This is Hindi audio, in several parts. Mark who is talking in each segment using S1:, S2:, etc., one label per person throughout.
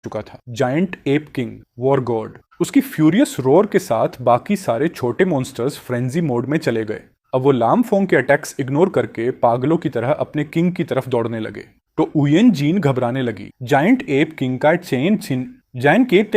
S1: चुका था। Giant app king war God उसकी फ्यूरियस रोर के साथ बाकी सारे छोटे मॉन्स्टर्स फ्रेंजी मोड में चले गए। अब वो लाम फोंग के अटैक्स इग्नोर करके पागलों की तरह अपने किंग की तरफ दौड़ने लगे। तो उयन जीन घबराने लगी। जायंट एप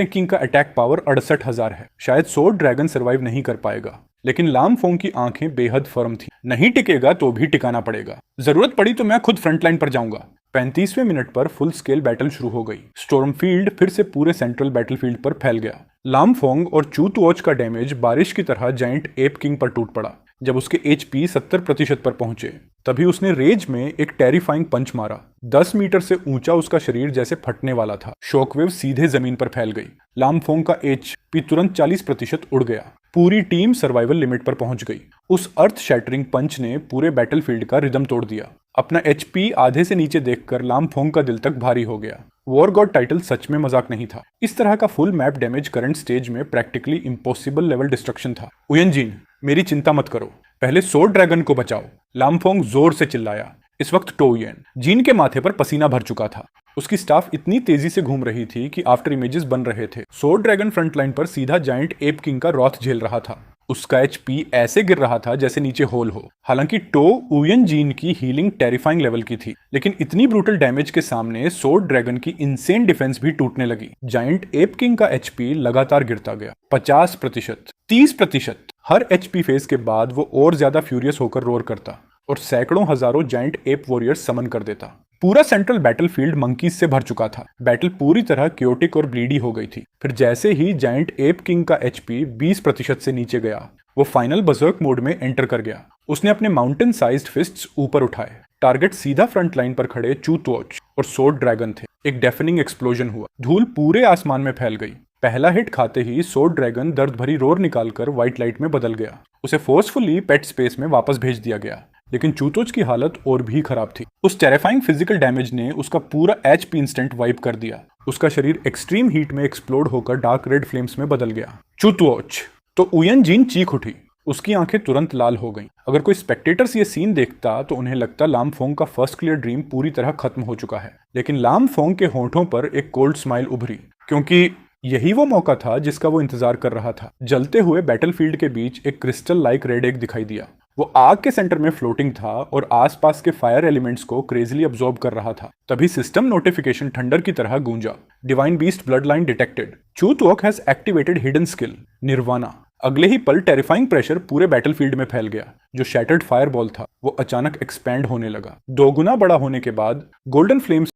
S1: किंग का अटैक पावर 68,000 है। शायद सोर्ड ड्रैगन सर्वाइव नहीं कर पाएगा, लेकिन लाम फोंग की आंखें बेहद फर्म थी। नहीं टिकेगा तो भी टिकाना पड़ेगा, जरूरत पड़ी तो मैं खुद फ्रंटलाइन पर जाऊंगा। 35वें मिनट पर फुल स्केल बैटल शुरू हो गई। स्टॉर्म फील्ड फिर से पूरे सेंट्रल बैटलफील्ड पर फैल गया। लाम फोंग और चूत वॉच का डैमेज बारिश की तरह जायंट एप किंग पर टूट पड़ा। जब उसके एचपी 70% पर पहुंचे तभी उसने रेज में एक टेरिफाइंग पंच मारा। 10 मीटर से ऊंचा उसका शरीर जैसे फटने वाला था। शॉकवेव सीधे जमीन पर फैल गई। लामफोंग का एचपी तुरंत 40% उड़ गया। पूरी टीम सर्वाइवल लिमिट पर पहुंच गई। उस अर्थ शैटरिंग पंच ने पूरे बैटलफील्ड का रिदम तोड़ दिया। अपना एचपी आधे से नीचे देखकर लामफोंग का दिल तक भारी हो गया। वॉर गॉड टाइटल सच में मजाक नहीं था। इस तरह का full map damage current stage में प्रैक्टिकली इम्पॉसिबल लेवल डिस्ट्रक्शन था। उयनजीन, मेरी चिंता मत करो, पहले सोर्ड ड्रैगन को बचाओ, लामफोंग जोर से चिल्लाया। इस वक्त टोयन जीन के माथे पर पसीना भर चुका था। उसकी स्टाफ इतनी तेजी से घूम रही थी कि आफ्टर इमेजेस बन रहे थे। सोर्ड ड्रैगन फ्रंटलाइन पर सीधा जायंट एप किंग का रॉथ झेल रहा था। उसका एचपी ऐसे गिर रहा था जैसे नीचे होल हो। हालांकि टो उयन जीन की हीलिंग टेरिफाइंग लेवल की थी, लेकिन इतनी ब्रूटल डैमेज के सामने सोर्ड ड्रैगन की इनसेन डिफेंस भी टूटने लगी। जायंट एप किंग का एचपी लगातार गिरता गया। 50%, 30%। हर एचपी फेज के बाद वो और ज्यादा फ्यूरियस होकर रोर करता और सैकड़ों हजारों जायंट एप वॉरियर्स समन कर देता। पूरा सेंट्रल बैटलफील्ड मंकीज से भर चुका था। बैटल पूरी तरह क्योटिक और ब्लीडी हो गई थी। फिर जैसे ही जायंट एप किंग का एचपी 20% से नीचे गया, वो फाइनल बजर्क मोड में एंटर कर गया। उसने अपने माउंटेन साइज्ड फिस्ट्स ऊपर उठाए। टारगेट सीधा फ्रंट लाइन पर खड़े चूत वॉच और सोर्ड ड्रैगन थे। एक डेफनिंग एक्सप्लोजन हुआ। धूल पूरे आसमान में फैल गई। पहला हिट खाते ही सोर्ड ड्रैगन दर्द भरी रोर निकालकर व्हाइट लाइट में बदल गया। उसे फोर्सफुली पेट स्पेस में वापस भेज दिया गया। लेकिन चूतोज की हालत और भी खराब थी। उस टेरिफाइंग फिजिकल डैमेज ने उसका पूरा एचपी इंस्टेंट वाइप कर दिया। उसका शरीर एक्सट्रीम हीट में एक्सप्लोड होकर डार्क रेड फ्लेम्स में बदल गया। चूत वॉच तो उयन जीन चीख उठी। उसकी आंखें तुरंत लाल हो गईं। अगर कोई स्पेक्टेटर्स ये सीन देखता तो उन्हें लगता लामफोंग का फर्स्ट क्लियर ड्रीम पूरी तरह खत्म हो चुका है। लेकिन लामफोंग के होंठों पर एक कोल्ड स्माइल उभरी, क्योंकि यही वो मौका था जिसका वो इंतजार कर रहा था। जलते हुए बैटलफील्ड के बीच एक क्रिस्टल लाइक रेड एग दिखाई दिया। वो आग के सेंटर में फ्लोटिंग था और आसपास के फायर एलिमेंट्स को क्रेजीली अब्सॉर्ब कर रहा था। तभी सिस्टम नोटिफिकेशन थंडर की तरह गूंजा। Divine beast blood line detected. चूत वॉक has activated hidden skill Nirvana. अगले ही पल टेरिफाइंग प्रेशर पूरे बैटलफील्ड में फैल गया। जो शैटर्ड फायरबॉल था वो अचानक एक्सपैंड होने लगा। दोगुना बड़ा होने के बाद गोल्डन फ्लेम्स